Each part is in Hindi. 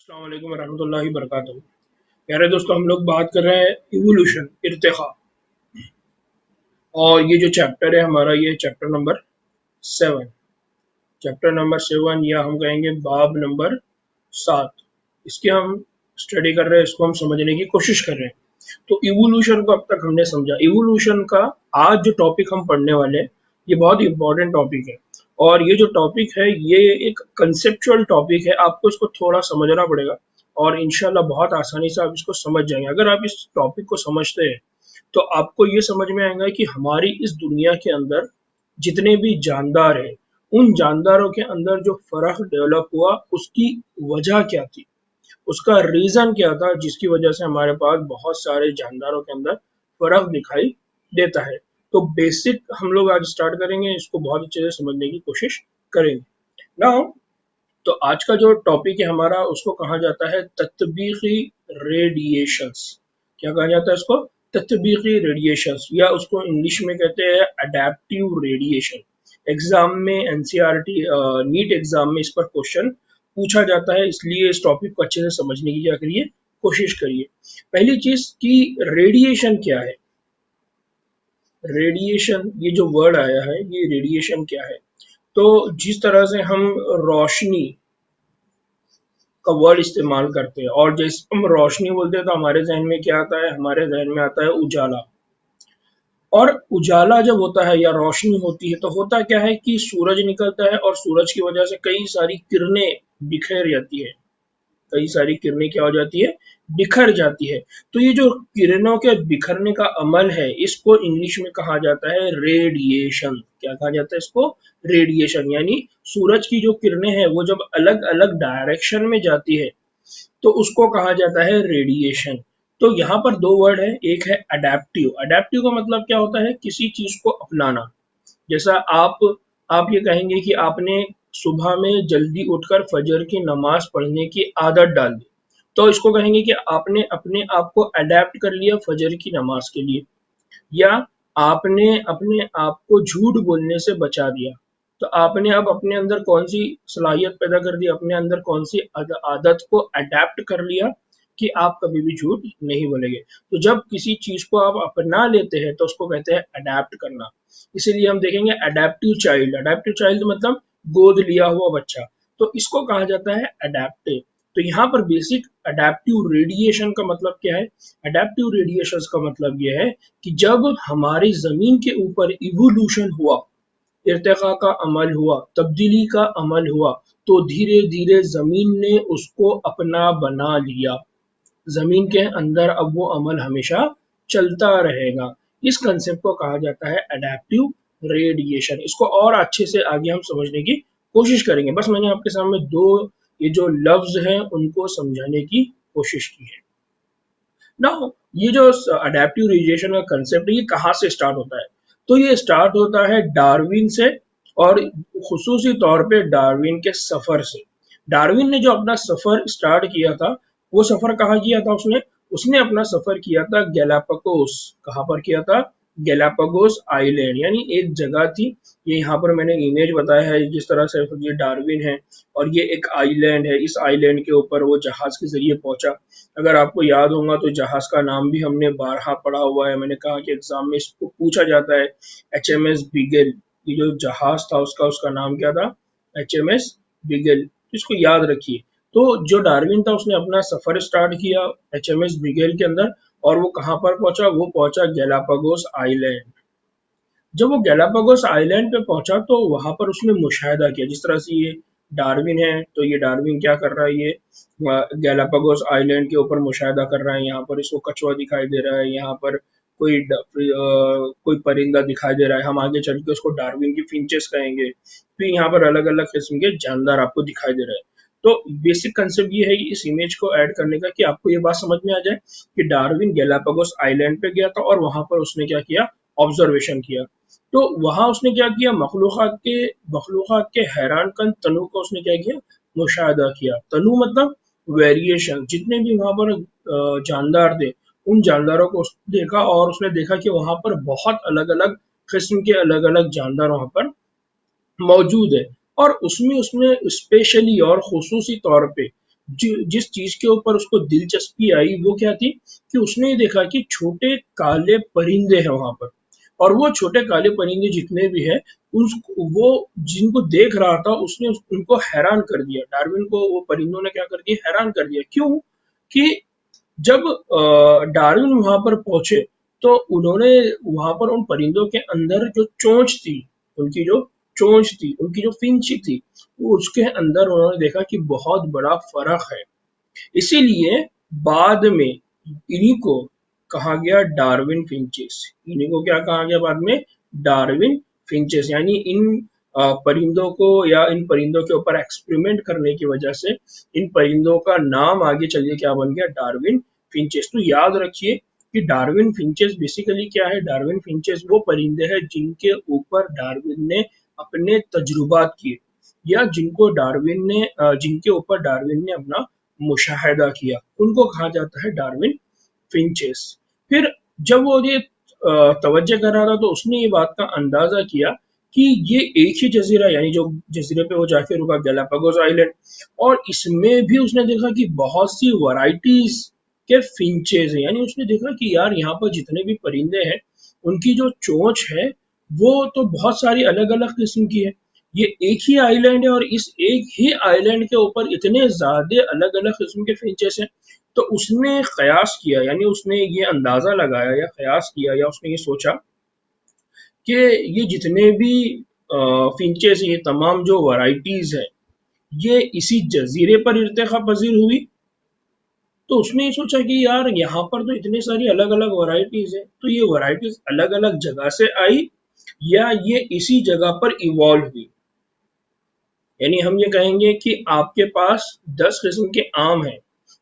अस्सलाम वालेकुम रहमतुल्लाहि बरकातहू। प्यारे दोस्तों, हम लोग बात कर रहे हैं इवोल्यूशन, इर्तिखा। और ये जो चैप्टर है हमारा, ये चैप्टर नंबर 7। चैप्टर नंबर 7 या हम कहेंगे बाब नंबर 7। इसकी हम स्टडी कर रहे हैं, इसको हम समझने की कोशिश कर रहे हैं। तो इवोल्यूशन को अब तक हमने समझा। इवोल्यूशन का आज जो टॉपिक हम पढ़ने वाले हैं, ये बहुत इंपॉर्टेंट टॉपिक है। और ये जो टॉपिक है, ये एक कंसेप्चुअल टॉपिक है। आपको इसको थोड़ा समझना पड़ेगा और इंशाल्लाह बहुत आसानी से आप इसको समझ जाएंगे। अगर आप इस टॉपिक को समझते हैं तो आपको ये समझ में आएगा कि हमारी इस दुनिया के अंदर जितने भी जानदार हैं, उन जानदारों के अंदर जो फर्क डेवलप हुआ, उसकी वजह क्या थी, उसका रीजन क्या था, जिसकी वजह से हमारे पास बहुत सारे जानदारों के अंदर फर्क दिखाई देता है। तो बेसिक हम लोग आज स्टार्ट करेंगे, इसको बहुत अच्छे से समझने की कोशिश करेंगे ना। तो आज का जो टॉपिक है हमारा, उसको कहा जाता है तत्बीकी रेडिएशंस। क्या कहा जाता है इसको? तत्बीकी रेडिएशंस, या उसको इंग्लिश में कहते हैं अडेप्टिव रेडिएशन। एग्जाम में एनसीईआरटी नीट एग्जाम में इस पर क्वेश्चन पूछा जाता है, इसलिए इस टॉपिक को अच्छे से समझने की क्या करिए, कोशिश करिए। पहली चीज कि रेडिएशन क्या है। रेडिएशन, ये जो वर्ड आया है, ये रेडिएशन क्या है? तो जिस तरह से हम रोशनी का वर्ड इस्तेमाल करते हैं, और जैसे हम रोशनी बोलते हैं तो हमारे जहन में क्या आता है? हमारे जहन में आता है उजाला। और उजाला जब होता है या रोशनी होती है, तो होता क्या है कि सूरज निकलता है और सूरज की वजह से कई सारी किरणें बिखर जाती है। कई सारी किरणें क्या हो जाती है? बिखर जाती है। तो ये जो किरणों के बिखरने का अमल है, इसको इंग्लिश में कहा जाता है रेडिएशन। क्या कहा जाता है इसको? रेडिएशन। यानी सूरज की जो किरणें हैं, वो जब अलग अलग डायरेक्शन में जाती है, तो उसको कहा जाता है रेडिएशन। तो यहाँ पर दो वर्ड है, एक है अडेप्टिव। अडेप्टिव का मतलब क्या होता है? किसी चीज को अपनाना। जैसा आप ये कहेंगे कि आपने सुबह में जल्दी उठकर फजर की नमाज पढ़ने की आदत डाल दी, तो इसको कहेंगे कि आपने अपने आप को अडेप्ट कर लिया फजर की नमाज के लिए। या आपने अपने आप को झूठ बोलने से बचा दिया, तो आपने अब अपने अंदर कौन सी सलाहियत पैदा कर दी, अपने अंदर कौन सी आदत को अडेप्ट कर लिया कि आप कभी भी झूठ नहीं बोलेंगे। तो जब किसी चीज को आप अपना लेते हैं तो उसको कहते हैं अडेप्ट करना। इसीलिए हम देखेंगे अडेप्टिव चाइल्ड। अडेप्टिव चाइल्ड मतलब गोद लिया हुआ बच्चा, तो इसको कहा जाता है अडेप्टिव। तो यहाँ पर बेसिक अडेप्टिव रेडिएशन का मतलब क्या है? अडेप्टिव रेडिएशन का मतलब यह है कि जब हमारी जमीन के ऊपर इवोल्यूशन हुआ, इर्तिका का अमल हुआ, तब्दीली का अमल हुआ, तो धीरे धीरे जमीन ने उसको अपना बना लिया। जमीन के अंदर अब वो अमल हमेशा चलता रहेगा। इस कंसेप्ट को कहा जाता है अडेप्टिव रेडिएशन। इसको और अच्छे से आगे हम समझने की कोशिश करेंगे। बस मैंने आपके सामने दो ये जो लफ्ज हैं उनको समझाने की कोशिश की है ना। ये जो अडेप्टिव रेडिएशन का कंसेप्ट है, ये कहाँ से स्टार्ट होता है? तो ये स्टार्ट होता है डार्विन से, और खुसूसी तौर पे डार्विन के सफर से। डार्विन ने जो अपना सफर स्टार्ट किया था, वो सफर कहाँ किया था उसने? उसने अपना सफर किया था गैलापागोस। कहाँ पर किया था? गैलापागोस आइलैंड, यानी एक जगह थी। ये यहाँ पर मैंने इमेज बताया है, जिस तरह से ये डार्विन है और ये एक आइलैंड है। इस आइलैंड के ऊपर वो जहाज के जरिए पहुंचा। अगर आपको याद होगा तो जहाज का नाम भी हमने बारहा पढ़ा हुआ है। मैंने कहा कि एग्जाम में इसको पूछा जाता है, HMS बिगल। ये जो जहाज था उसका नाम क्या था? HMS बिगल। इसको याद रखिए। तो जो डार्विन था उसने अपना सफर स्टार्ट किया HMS बिगल के अंदर, और वो कहाँ पर पहुंचा? वो पहुंचा गैलापागोस आइलैंड। जब वो गैलापागोस आइलैंड पे पहुंचा तो वहां पर उसने मुशाहिदा किया। जिस तरह से ये डार्विन है, तो ये डार्विन क्या कर रहा है? ये गैलापागोस आइलैंड के ऊपर मुशाहिदा कर रहा है। यहाँ पर इसको कछुआ दिखाई दे रहा है, यहाँ पर कोई परिंदा दिखाई दे रहा है। हम आगे चल के उसको डार्विन की फिंचेस कहेंगे। फिर यहाँ पर अलग अलग किस्म के जानदार आपको दिखाई दे रहे हैं। तो बेसिक कंसेप्ट ये है कि इस इमेज को ऐड करने का, कि आपको ये बात समझ में आ जाए कि डार्विन गैलापागोस आइलैंड पे गया था और वहां पर उसने क्या किया? ऑब्जर्वेशन किया। तो वहां उसने क्या किया? मखलूक़ात के हैरान कन तनु को उसने क्या किया? मुशाहिदा किया। तनु मतलब वेरिएशन। जितने भी वहां पर जानदार थे, उन जानदारों को उसने देखा, और उसने देखा कि वहां पर बहुत अलग अलग किस्म के अलग अलग जानदार वहां पर मौजूद है। और उसमें उसने स्पेशली और खुसूसी तौर पे जिस चीज के ऊपर उसको दिलचस्पी आई वो क्या थी कि उसने देखा कि छोटे काले परिंदे हैं वहां पर, और वो छोटे काले परिंदे जितने भी हैं उस वो जिनको देख रहा था उसने उनको हैरान कर दिया। डार्विन को वो परिंदों ने क्या कर दिया, हैरान कर दिया। क्यों कि जब डार्विन वहां पर पहुंचे तो उन्होंने वहां पर उन परिंदों के अंदर जो चोंच थी, उनकी जो चोंच थी, उनकी जो फिंच थी, वो उसके अंदर उन्होंने देखा कि बहुत बड़ा फर्क है। इसीलिए बाद में इन्हीं को कहा गया डार्विन फिंचेस। इन्हीं को क्या कहा गया बाद में, डार्विन फिंचेस। यानी इन परिंदों को या इन परिंदों के ऊपर एक्सपेरिमेंट करने की वजह से इन परिंदों का नाम आगे चलिए क्या बन गया, डार्विन फिंचेस। तो याद रखिए कि डार्विन फिंचेस बेसिकली क्या है, डार्विन फिंचेस वो परिंदे हैं जिनके ऊपर डार्विन ने अपने तजुर्बात किए, या जिनके ऊपर डार्विन ने अपना मुशाहिदा किया, उनको कहा जाता है डार्विन फिंचेस। फिर जब वो ये तवज्जो कर रहा था तो उसने ये बात का अंदाजा किया कि ये एक ही जजीरा, यानी जो जजीरे पे वो जाके रुका, गैलापागोस आइलैंड, और इसमें भी उसने देखा कि बहुत सी वैरायटीज के फिंचेस हैं। यानी उसने देखा कि यार यहाँ पर जितने भी परिंदे हैं उनकी जो चोंच है वो तो बहुत सारी अलग अलग किस्म की है। ये एक ही आइलैंड है और इस एक ही आइलैंड के ऊपर इतने ज्यादा अलग अलग किस्म के फिंचेस हैं। तो उसने कयास किया, यानी उसने ये अंदाजा लगाया या कयास किया या उसने ये सोचा कि ये जितने भी फिंचेस, ये तमाम जो वैरायटीज है, ये इसी जजीरे पर इर्तिका पजीर हुई। तो उसने ये सोचा कि यार यहाँ पर तो इतनी सारी अलग अलग वैरायटीज है, तो ये वैरायटीज अलग अलग जगह से आई या ये इसी जगह पर इवॉल्व हुई। यानी हम ये कहेंगे कि आपके पास 10 किस्म के आम हैं,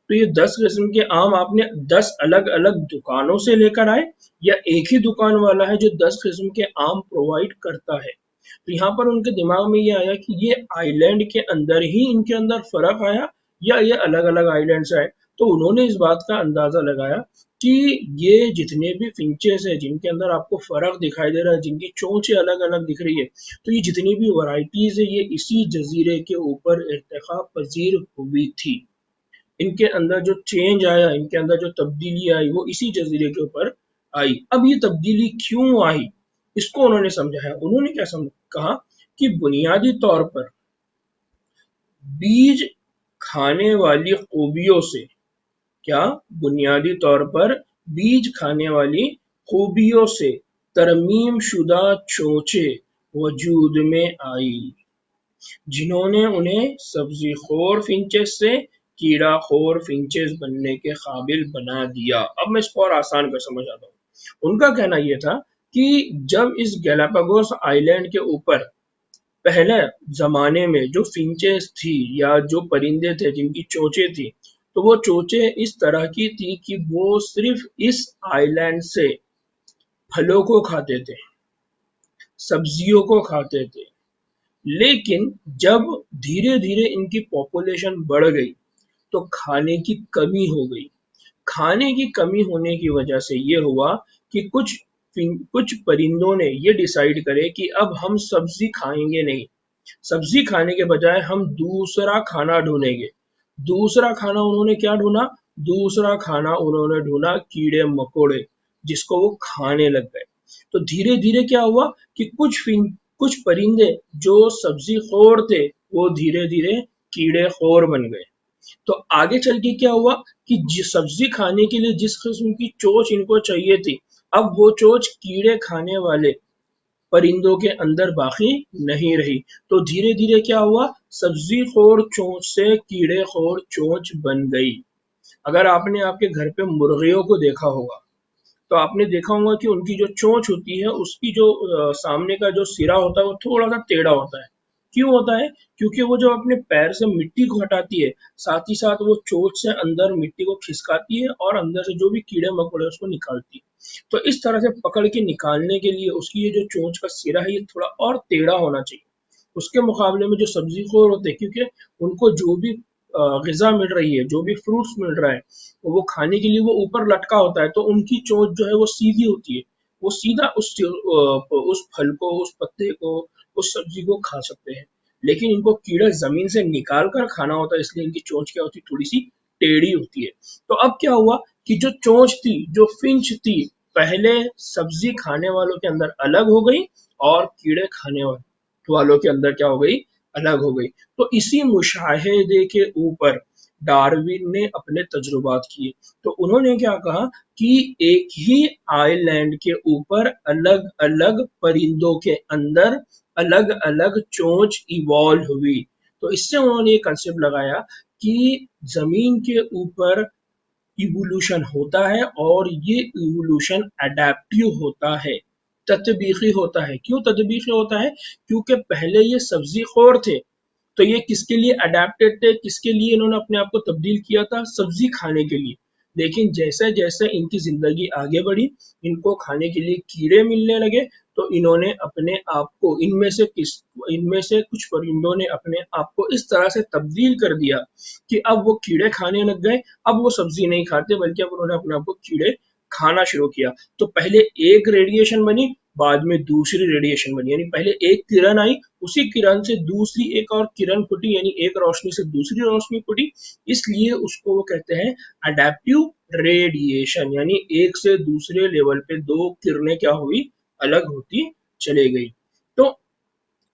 तो ये 10 किस्म के आम आपने 10 अलग अलग दुकानों से लेकर आए, या एक ही दुकान वाला है जो 10 किस्म के आम प्रोवाइड करता है। तो यहाँ पर उनके दिमाग में ये आया कि ये आइलैंड के अंदर ही इनके अंदर फर्क आया या ये अलग अलग आइलैंड से आए। तो उन्होंने इस बात का अंदाजा लगाया कि ये जितने भी फिंचेस है जिनके अंदर आपको फर्क दिखाई दे रहा है, जिनकी चोंचें अलग अलग दिख रही है, तो ये जितनी भी वैरायटीज है ये इसी जजीरे के ऊपर इर्तिका पजीर हुई थी। इनके अंदर जो चेंज आया, इनके अंदर जो तब्दीली आई, वो इसी जजीरे के ऊपर आई। अब ये तब्दीली क्यों आई, इसको उन्होंने समझाया। उन्होंने क्या कहा कि बुनियादी तौर पर बीज खाने वाली खूबियों से, क्या, बुनियादी तौर पर बीज खाने वाली खूबियों से तरमीम शुदा चोंचे वजूद में आई, जिन्होंने उन्हें सब्जीखोर फिंचेस से कीड़ाखोर फिंचेस बनने के काबिल बना दिया। अब मैं इसको और आसान कर समझ आता हूँ। उनका कहना यह था कि जब इस गैलापागोस आइलैंड के ऊपर पहले जमाने में जो फिंचेस थी या जो परिंदे थे जिनकी चोंचें थी, तो वो चोंचें इस तरह की थी कि वो सिर्फ इस आइलैंड से फलों को खाते थे, सब्जियों को खाते थे। लेकिन जब धीरे धीरे इनकी पॉपुलेशन बढ़ गई तो खाने की कमी हो गई। खाने की कमी होने की वजह से ये हुआ कि कुछ परिंदों ने ये डिसाइड करे कि अब हम सब्जी खाएंगे नहीं, सब्जी खाने के बजाय हम दूसरा खाना ढूंढेंगे। दूसरा खाना उन्होंने क्या ढूंढा, दूसरा खाना उन्होंने ढूंढा कीड़े मकोड़े, जिसको वो खाने लग गए। तो धीरे धीरे क्या हुआ कि कुछ परिंदे जो सब्जी खोर थे वो धीरे धीरे कीड़े खोर बन गए। तो आगे चल के क्या हुआ कि सब्जी खाने के लिए जिस किस्म की चोंच इनको चाहिए थी, अब वो चोंच कीड़े खाने वाले परिंदों के अंदर बाकी नहीं रही। तो धीरे धीरे क्या हुआ, सब्जी खोर चोंच से कीड़े खोर चोंच बन गई। अगर आपने आपके घर पे मुर्गियों को देखा होगा तो आपने देखा होगा कि उनकी जो चोंच होती है उसकी जो सामने का जो सिरा होता है वो थोड़ा सा टेढ़ा होता है। क्यों होता है, क्योंकि वो जब अपने पैर से मिट्टी को हटाती है साथ ही साथ वो चोंच से अंदर मिट्टी को खिसकाती है और अंदर से जो भी कीड़े मकोड़े उसको निकालती है। तो इस तरह से पकड़ के निकालने के लिए उसकी ये जो चोंच का सिरा है ये थोड़ा और टेढ़ा होना चाहिए। उसके मुकाबले में जो सब्जी खोर होते हैं, क्योंकि उनको जो भी ग़िज़ा मिल रही है, जो भी फ्रूट्स मिल रहा है, वो खाने के लिए वो ऊपर लटका होता है, तो उनकी चोंच जो है वो सीधी होती है। वो सीधा उस फल को, उस पत्ते को, उस सब्जी को खा सकते हैं। लेकिन इनको कीड़ा जमीन से निकाल कर खाना होता है, इसलिए इनकी चोंच क्या होती है, थोड़ी सी टेढ़ी होती है। तो अब क्या हुआ कि जो चोंच थी, जो फिंच थी, पहले सब्जी खाने वालों के अंदर अलग हो गई और कीड़े खाने वालों के अंदर क्या हो गई, अलग हो गई। तो इसी मुशाहिदे के ऊपर डार्विन ने अपने तजुर्बात किए। तो उन्होंने क्या कहा कि एक ही आइलैंड के ऊपर अलग अलग परिंदों के अंदर अलग अलग चोंच इवॉल्व हुई। तो इससे उन्होंने ये कंसेप्ट लगाया कि जमीन के ऊपर इवोल्यूशन होता है और ये इवोल्यूशन अडेप्टिव होता है, तत्बीकी होता है। क्यों तत्बीकी होता है? क्योंकि पहले ये सब्जी खोर थे, तो ये किसके लिए अडेप्टेड थे, किसके लिए इन्होंने अपने आप को तब्दील किया था, सब्जी खाने के लिए। लेकिन जैसे जैसे इनकी जिंदगी आगे बढ़ी, इनको खाने के लिए कीड़े मिलने लगे, तो इन्होंने अपने आप को इनमें से कुछ परिंदों ने अपने आप को इस तरह से तब्दील कर दिया कि अब वो कीड़े खाने लग गए। अब वो सब्जी नहीं खाते, बल्कि अब उन्होंने अपने आप को कीड़े खाना शुरू किया। तो पहले एक रेडिएशन बनी, बाद में दूसरी रेडिएशन बनी, यानी पहले एक किरण आई, उसी किरण से दूसरी एक और किरण फूटी, यानी एक रोशनी से दूसरी रोशनी फूटी। इसलिए उसको वो कहते हैं अडेप्टिव रेडिएशन, यानी एक से दूसरे लेवल पे दो किरणें क्या हुई, अलग होती चली गई। तो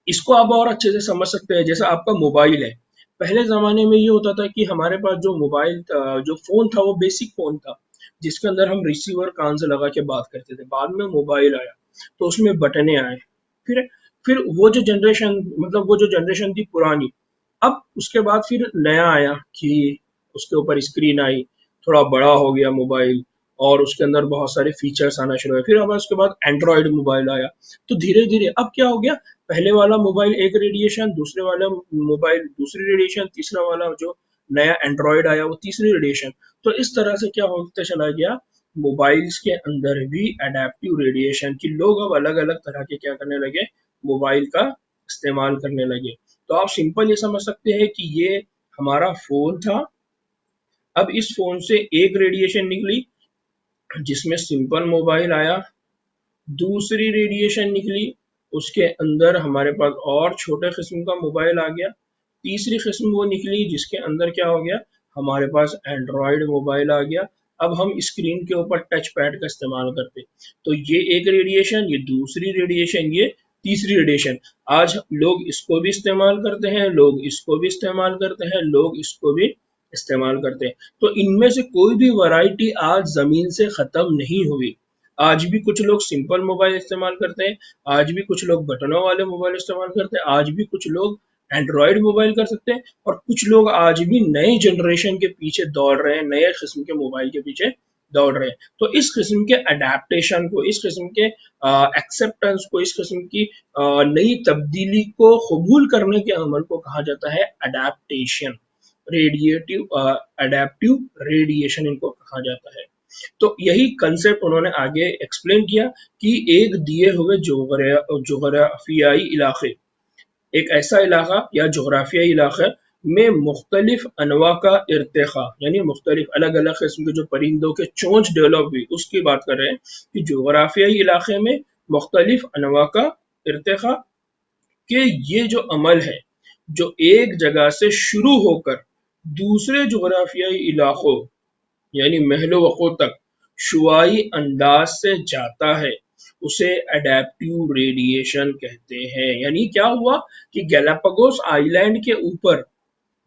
इसको आप और अच्छे से समझ सकते हैं। जैसे आपका मोबाइल है, पहले जमाने में ये होता था कि हमारे पास जो मोबाइल जो फोन था वो बेसिक फोन था, जिसके अंदर हम रिसीवर कान से लगा के बात करते थे। बाद में मोबाइल आया, तो उसमें बटने आए। फिर फिर वो जो जनरेशन, मतलब वो जो जनरेशन थी पुरानी, अब उसके बाद फिर नया आया कि उसके ऊपर स्क्रीन आई, थोड़ा बड़ा हो गया मोबाइल, और उसके अंदर बहुत सारे फीचर्स आना शुरू हुए। फिर अब उसके बाद एंड्रॉयड मोबाइल आया। तो धीरे धीरे अब क्या हो गया, पहले वाला मोबाइल एक रेडिएशन, दूसरे वाला मोबाइल दूसरी रेडिएशन, तीसरा वाला जो नया एंड्रॉयड आया वो तीसरी रेडिएशन। तो इस तरह से क्या होता चला गया, मोबाइल्स के अंदर भी अडेप्टिव रेडिएशन की लोग अब अलग अलग तरह के क्या करने लगे, मोबाइल का इस्तेमाल करने लगे। तो आप सिंपल ये समझ सकते हैं कि ये हमारा फोन था। अब इस फोन से एक रेडिएशन निकली जिसमें सिंपल मोबाइल आया, दूसरी रेडिएशन निकली, उसके अंदर हमारे पास और छोटे किस्म का मोबाइल आ गया, तीसरी किस्म वो निकली जिसके अंदर क्या हो गया, हमारे पास एंड्रॉयड मोबाइल आ गया। अब हम स्क्रीन के ऊपर टच पैड का इस्तेमाल करते। तो ये एक रेडिएशन, ये दूसरी रेडिएशन, ये तीसरी रेडिएशन। आज लोग इसको भी इस्तेमाल करते हैं, लोग इसको भी इस्तेमाल करते हैं, लोग इसको भी इस्तेमाल करते हैं। तो इनमें से कोई भी वैरायटी आज जमीन से खत्म नहीं हुई। आज भी कुछ लोग सिंपल मोबाइल इस्तेमाल करते हैं, आज भी कुछ लोग बटनों वाले मोबाइल इस्तेमाल करते हैं, आज भी कुछ लोग एंड्रॉयड मोबाइल कर सकते हैं, और कुछ लोग आज भी नए जनरेशन के पीछे दौड़ रहे हैं, नए किस्म के मोबाइल के पीछे दौड़ रहे हैं। तो इस किस्म के अडेप्टेशन को, इस किस्म के एक्सेप्टेंस को, इस किस्म की नई तब्दीली को कबूल करने के अमल को कहा जाता है अडेप्टेशन, अडेप्टिव रेडिएशन इनको कहा जाता है। तो यही कंसेप्ट उन्होंने आगे एक्सप्लेन किया कि एक दिए हुए जोग्राफियाई इलाके, एक ऐसा इलाका या जोग्राफियाई इलाका में मुख्तलिफ अनवा का इर्तिखा, यानी मुख्तलिफ अलग अलग किस्म के जो परिंदों के चोंच डेवलप हुई उसकी बात कर रहे हैं कि जोग्राफियाई इलाके में मुख्तलिफ अनवा का इर्तिखा के ये जो अमल है, जो एक जगह से शुरू होकर दूसरे जोग्राफियाई इलाकों यानी महलो वक़ो तक शुआई अंदाज से जाता है, उसे अडेप्टिव रेडिएशन कहते हैं। यानी क्या हुआ कि गैलापागोस आइलैंड के ऊपर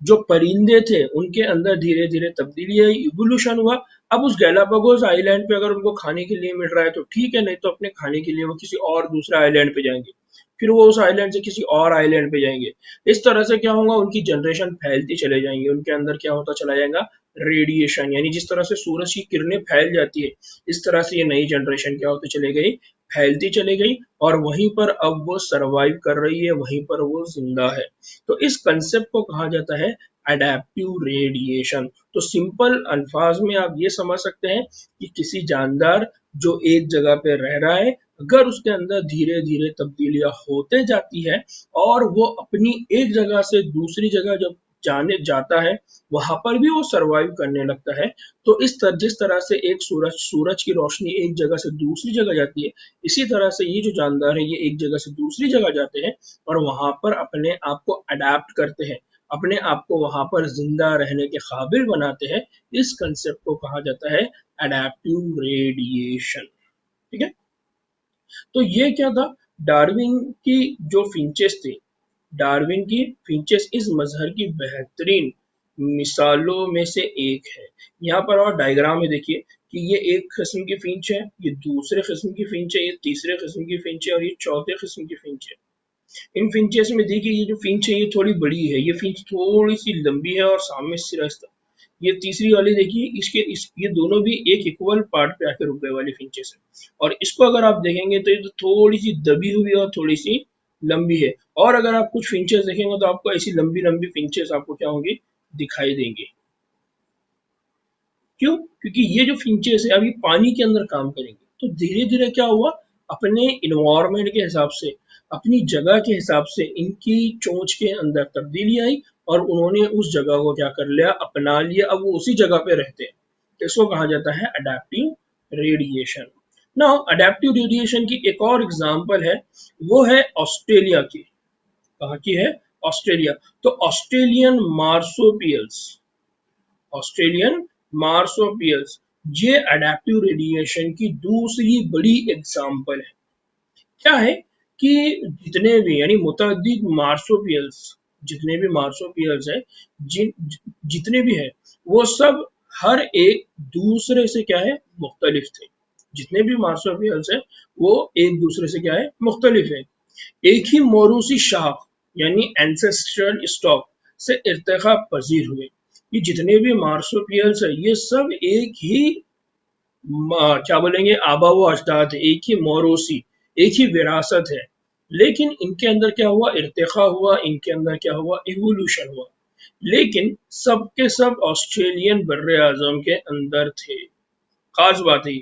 जो परिंदे थे उनके अंदर धीरे धीरे तब्दीली आई, इवोल्यूशन हुआ। अब उस गैलापागोस आइलैंड पे अगर उनको खाने के लिए मिल रहा है तो ठीक है, नहीं तो अपने खाने के लिए वो किसी और दूसरे आइलैंड पे जाएंगे, फिर वो उस आइलैंड से किसी और आइलैंड पे जाएंगे। इस तरह से क्या होगा, उनकी जनरेशन फैलती चले जाएंगी, उनके अंदर क्या होता चला जाएगा, रेडिएशन। यानी जिस तरह से सूरज की किरणें फैल जाती है, इस तरह से ये नई जनरेशन क्या होती चली गई, फैलती चली गई, और वहीं पर अब वो सरवाइव कर रही है, वहीं पर वो जिंदा है। तो इस कंसेप्ट को कहा जाता है अडेप्टिव रेडिएशन। तो सिंपल अल्फाज में आप ये समझ सकते हैं कि किसी जानदार जो एक जगह पे रह रहा है, अगर उसके अंदर धीरे धीरे तब्दीलियां होते जाती है और वो अपनी एक जगह से दूसरी जगह जब जाने जाता है वहां पर भी वो सरवाइव करने लगता है। तो जिस तरह से एक सूरज की रोशनी एक जगह से दूसरी जगह जाती है, इसी तरह से ये जो जानदार है ये एक जगह से दूसरी जगह जाते हैं और वहां पर अपने आप को अडेप्ट करते हैं, अपने आप को वहां पर जिंदा रहने के काबिल बनाते हैं। इस कंसेप्ट को कहा जाता है अडेप्टिव रेडिएशन। ठीक है, तो ये क्या था, डार्विन की जो फिंचेस थे, डार्विन की फिंचेस इस मजहर की बेहतरीन मिसालों में से एक है। यहाँ पर और डायग्राम में देखिए कि ये एक किस्म की फिंच है, ये दूसरे किस्म की फिंच है, ये तीसरे किस्म की फिंच है और ये चौथे किस्म की फिंच है। इन फिंचेस में देखिए ये जो फिंच है ये थोड़ी बड़ी है, ये फिंच थोड़ी सी लंबी है और सामने से रास्ता। ये तीसरी वाली देखिए ये दोनों भी एक इक्वल पार्ट पे आकर रुक गए वाली फिंचेस है, और इसको अगर आप देखेंगे तो ये तो थोड़ी सी दबी हुई और थोड़ी सी लंबी है। और अगर आप कुछ फिंचेस देखेंगे तो आपको ऐसी लंबी लंबी फिंचेस आपको क्या होंगी, दिखाई देंगी। क्यों? क्योंकि ये जो फिंचेस है अभी पानी के अंदर काम करेंगे, तो धीरे धीरे क्या हुआ, अपने इन्वायरमेंट के हिसाब से, अपनी जगह के हिसाब से इनकी चोंच के अंदर तब्दीली आई और उन्होंने उस जगह को क्या कर लिया, अपना लिया। अब वो उसी जगह पे रहते हैं। तो इसको कहा जाता है adaptive radiation. Now adaptive radiation की एक और एग्जांपल है, वो है ऑस्ट्रेलिया की। कहाँ की है? ऑस्ट्रेलिया। तो ऑस्ट्रेलियन मार्सोपियल्स ये अडेप्टिव रेडिएशन की दूसरी बड़ी एग्जांपल है। क्या है कि जितने भी यानी मुतअद्दिद मार्सोपियल्स, जितने भी मार्सोपियल्स है, जितने भी है वो सब हर एक दूसरे से क्या है, मुख्तलिफ थे। जितने भी मार्सोपियल्स है वो एक दूसरे से क्या है, मुख्तलिफ है। एक ही मौरूसी शाख यानी एंसेस्ट्रल स्टॉक से इर्तिका पजीर हुए। ये जितने भी मार्सोपियल्स है ये सब एक ही क्या बोलेंगे, आबा व अजदाद है, एक ही मौरूसी, एक ही विरासत है। लेकिन इनके अंदर क्या हुआ, इर्तिका हुआ, इनके अंदर क्या हुआ, इवोल्यूशन हुआ। लेकिन सबके सब ऑस्ट्रेलियन बर्रे आजम के अंदर थे। खास बात है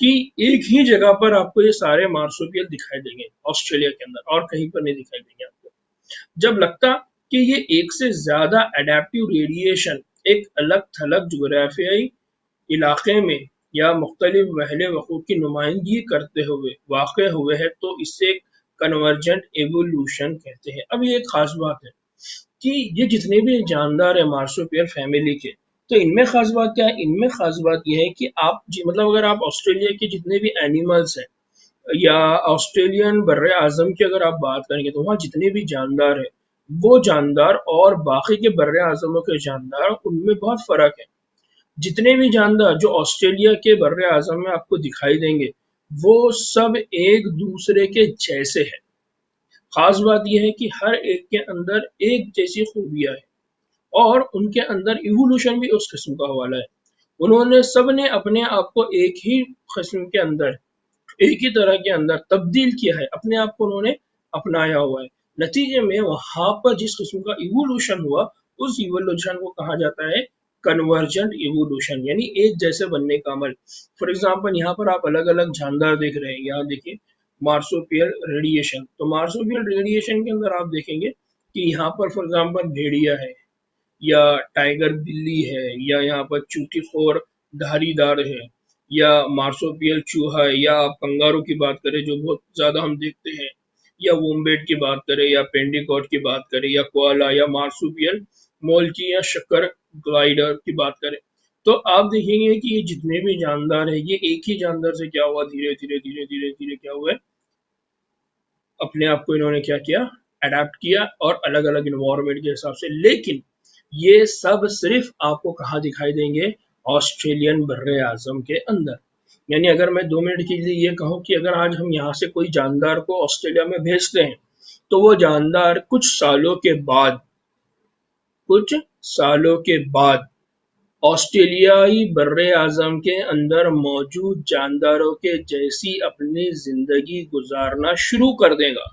कि एक ही जगह पर आपको ये सारे मार्सोपियल दिखाई देंगे ऑस्ट्रेलिया के अंदर, और कहीं पर नहीं दिखाई देंगे आपको। जब लगता कि ये एक से ज्यादा अडेप्टिव रेडिएशन एक अलग थलग जोग्राफियाई इलाके में या मुख्तलिफ वहले वकूअ की नुमाइंदगी करते हुए वाक़ हुए हैं तो इसे कन्वर्जेंट एवोल्यूशन कहते हैं। अब ये एक खास बात है कि ये जितने भी जानदार है मार्सोपियल फैमिली के, तो इनमें खास बात क्या है, इनमें खास बात यह है कि आप मतलब अगर आप ऑस्ट्रेलिया के जितने भी एनिमल्स हैं या ऑस्ट्रेलियन बर्रे आजम की अगर आप बात करेंगे तो वहाँ जितने भी जानदार है, वो जानदार और बाकी के बर्रे आजमों के जानदार उनमें बहुत फर्क है। जितने भी जानदार जो ऑस्ट्रेलिया के बर्रे आजम में आपको दिखाई देंगे वो सब एक दूसरे के जैसे हैं। खास बात यह है कि हर एक के अंदर एक जैसी खूबियां है और उनके अंदर इवोल्यूशन भी उस किस्म का हवाला है। उन्होंने सब ने अपने आप को एक ही किस्म के अंदर, एक ही तरह के अंदर तब्दील किया है, अपने आप को उन्होंने अपनाया हुआ है। नतीजे में वहां पर जिस किस्म का इवोल्यूशन हुआ उस इवोल्यूशन को कहा जाता है कन्वर्जेंट इवोल्यूशन, यानी एक जैसे बनने का अमल। फॉर एग्जाम्पल यहाँ पर आप अलग अलग जानदार देख रहे हैं, यहाँ देखिए मार्सोपियल रेडिएशन। तो मार्सोपियल रेडिएशन के अंदर आप देखेंगे कि यहाँ पर फॉर एग्जाम्पल भेड़िया है या टाइगर बिल्ली है या यहाँ पर चूटीखोर धारीदार है या मार्सोपियल चूहा है, या आप कंगारू की बात करें जो बहुत ज्यादा हम देखते हैं, या वोम्बेट की बात करें या पेंडिकॉट की बात करें या कोआला या मार्सुपियल मोल्ची या शक्कर ग्लाइडर की बात करें, तो आप देखेंगे कि ये जितने भी जानदार है ये एक ही जानदार से क्या हुआ, धीरे धीरे धीरे धीरे धीरे क्या हुआ है, अपने आप को इन्होंने क्या किया, अडेप्ट किया और अलग अलग इन्वायरमेंट के हिसाब से। लेकिन ये सब सिर्फ आपको कहाँ दिखाई देंगे, ऑस्ट्रेलियन बर्रे आजम के अंदर। यानी अगर मैं 2 मिनट के लिए ये कहूँ कि अगर आज हम यहाँ से कोई जानदार को ऑस्ट्रेलिया में भेजते हैं तो वो जानदार कुछ सालों के बाद ऑस्ट्रेलियाई बर्रे आजम के अंदर मौजूद जानदारों के जैसी अपनी जिंदगी गुजारना शुरू कर देगा।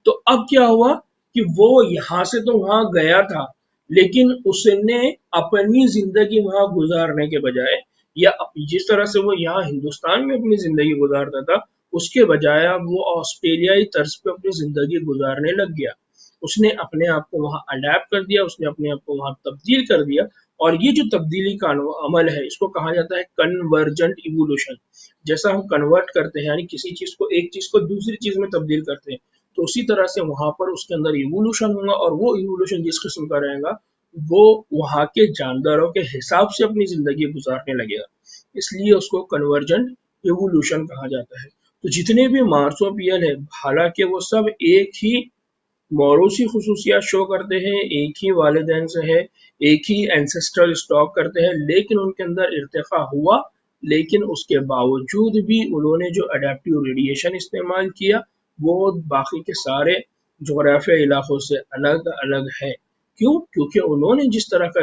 तो अब क्या हुआ कि वो यहाँ से तो वहां गया था, लेकिन उसने अपनी जिंदगी वहां गुजारने के बजाय, या जिस तरह से वो यहाँ हिंदुस्तान में अपनी जिंदगी गुजारता था उसके बजाय अब वो ऑस्ट्रेलियाई तर्ज पे अपनी जिंदगी गुजारने लग गया। उसने अपने आप को वहाँ अडैप्ट कर दिया, उसने अपने आप को वहाँ तब्दील कर दिया। और ये जो तब्दीली का अमल है, इसको कहा जाता है कन्वर्जेंट इवोल्यूशन। जैसा हम कन्वर्ट करते हैं, यानी किसी चीज को, एक चीज को दूसरी चीज में तब्दील करते हैं, तो उसी तरह से वहां पर उसके अंदर इवोल्यूशन होगा, और वो इवोल्यूशन जिस किस्म का रहेगा, वो वहाँ के जानदारों के हिसाब से अपनी जिंदगी गुजारने लगेगा। इसलिए उसको कन्वर्जेंट इवोल्यूशन कहा जाता है। तो जितने भी मार्सोपियल है, हालांकि वो सब एक ही मौरूसी खसूसियात शो करते हैं, एक ही वालिदैन से है, एक ही एंसेस्ट्रल स्टॉक करते हैं, लेकिन उनके अंदर इर्तिका हुआ। लेकिन उसके बावजूद भी उन्होंने जो अडेप्टिव रेडिएशन इस्तेमाल किया, वो बाकी के सारे जोग्राफिया इलाकों से अलग अलग है। क्यों? क्योंकि उन्होंने जिस तरह का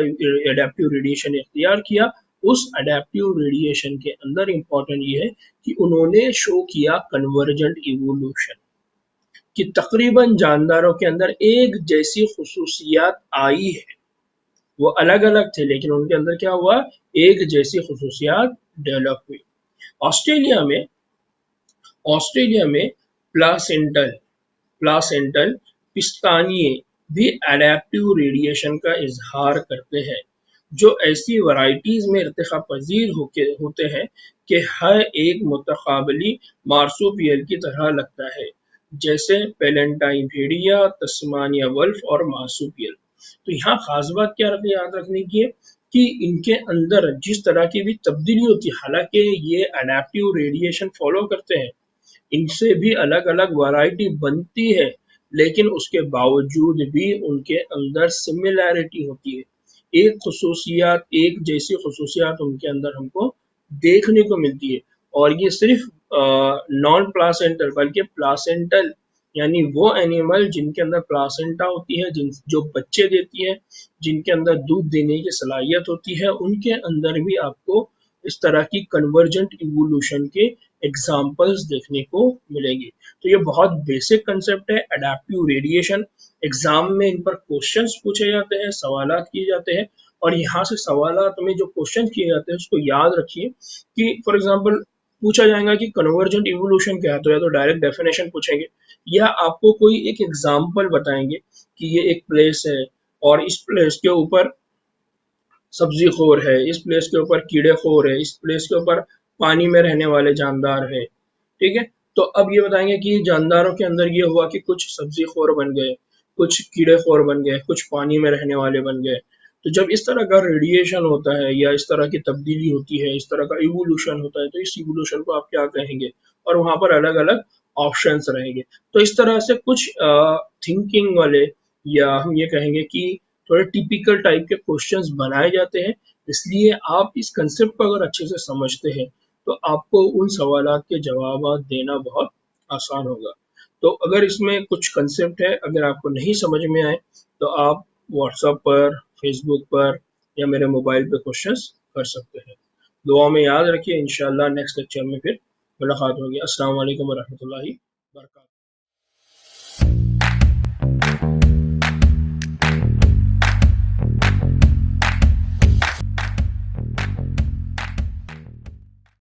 अडेप्टिव रेडिएशन इख्तियार किया, उस अडेप्टिव रेडिएशन के अंदर इम्पोर्टेंट ये है कि उन्होंने शो किया कन्वर्जेंट इवोल्यूशन, कि तकरीबन जानदारों के अंदर एक जैसी खसूसियात आई है। वो अलग अलग थे, लेकिन उनके अंदर क्या हुआ, एक जैसी खसूसियात डेवलप हुई। ऑस्ट्रेलिया में ऑस्ट्रेलिया में प्लासेंटल प्लासेंटल पिस्तानिये भी अडेप्टिव रेडिएशन का इजहार करते हैं, जो ऐसी वैरायटीज में इर्तिका पजीर होते हैं कि हर एक मुतकाबली मार्सोपियल की तरह लगता है, जैसे पेलेंटाइन भेड़िया, तस्मानिया वल्फ और मार्सुपियल। तो यहाँ खास बात क्या याद रखने की है कि इनके अंदर जिस तरह की भी तब्दीली होती है, हालांकि ये अडेप्टिव रेडिएशन फॉलो करते हैं, इनसे भी अलग अलग वैरायटी बनती है, लेकिन उसके बावजूद भी उनके अंदर सिमिलैरिटी होती है। एक खसूसियात, एक जैसी खसूसियात उनके अंदर हमको देखने को मिलती है। और ये सिर्फ नॉन प्लासेंटल बल्कि प्लासेंटल, यानी वो एनिमल जिनके अंदर प्लासेंटा होती है, जो बच्चे देती है, जिनके अंदर दूध देने की सलाहियत होती है, उनके अंदर भी आपको इस तरह की कन्वर्जेंट इवोल्यूशन के एग्जाम्पल्स देखने को मिलेंगे। तो ये बहुत बेसिक कंसेप्ट है अडेप्टिव रेडिएशन। एग्जाम में इन पर क्वेश्चंस पूछे जाते हैं, सवालात किए जाते हैं, और यहाँ से सवालात में जो क्वेश्चन किए जाते हैं उसको याद रखिए कि फॉर एग्जांपल पूछा जाएगा कि कन्वर्जेंट इवोल्यूशन क्या है, तो या तो डायरेक्ट डेफिनेशन पूछेंगे, या आपको कोई एक एग्जाम्पल बताएंगे कि ये एक प्लेस है और इस प्लेस के ऊपर सब्जी खोर है, इस प्लेस के ऊपर कीड़े खोर है, इस प्लेस के ऊपर पानी में रहने वाले जानदार है। ठीक है, तो अब ये बताएंगे कि जानदारों के अंदर ये हुआ कि कुछ सब्जी खोर बन गए, कुछ कीड़े खोर बन गए, कुछ पानी में रहने वाले बन गए। तो जब इस तरह का रेडिएशन होता है या इस तरह की तब्दीली होती है, इस तरह का इवोल्यूशन होता है, तो इस इवोल्यूशन को आप क्या कहेंगे, और वहां पर अलग अलग ऑप्शंस रहेंगे। तो इस तरह से कुछ थिंकिंग वाले, या हम ये कहेंगे कि थोड़े टिपिकल टाइप के क्वेश्चंस बनाए जाते हैं। इसलिए आप इस कंसेप्ट को अगर अच्छे से समझते हैं, तो आपको उन सवालात के जवाब देना बहुत आसान होगा। तो अगर इसमें कुछ कंसेप्ट है, अगर आपको नहीं समझ में आए, तो आप व्हाट्सएप पर, फेसबुक पर, या मेरे मोबाइल पे क्वेश्चंस कर सकते हैं। दुआ में याद रखिए, इंशाल्लाह नेक्स्ट लेक्चर में फिर मुलाकात होगी। अस्सलाम वालेकुम वरहमतुल्लाहि वबरकातुहू।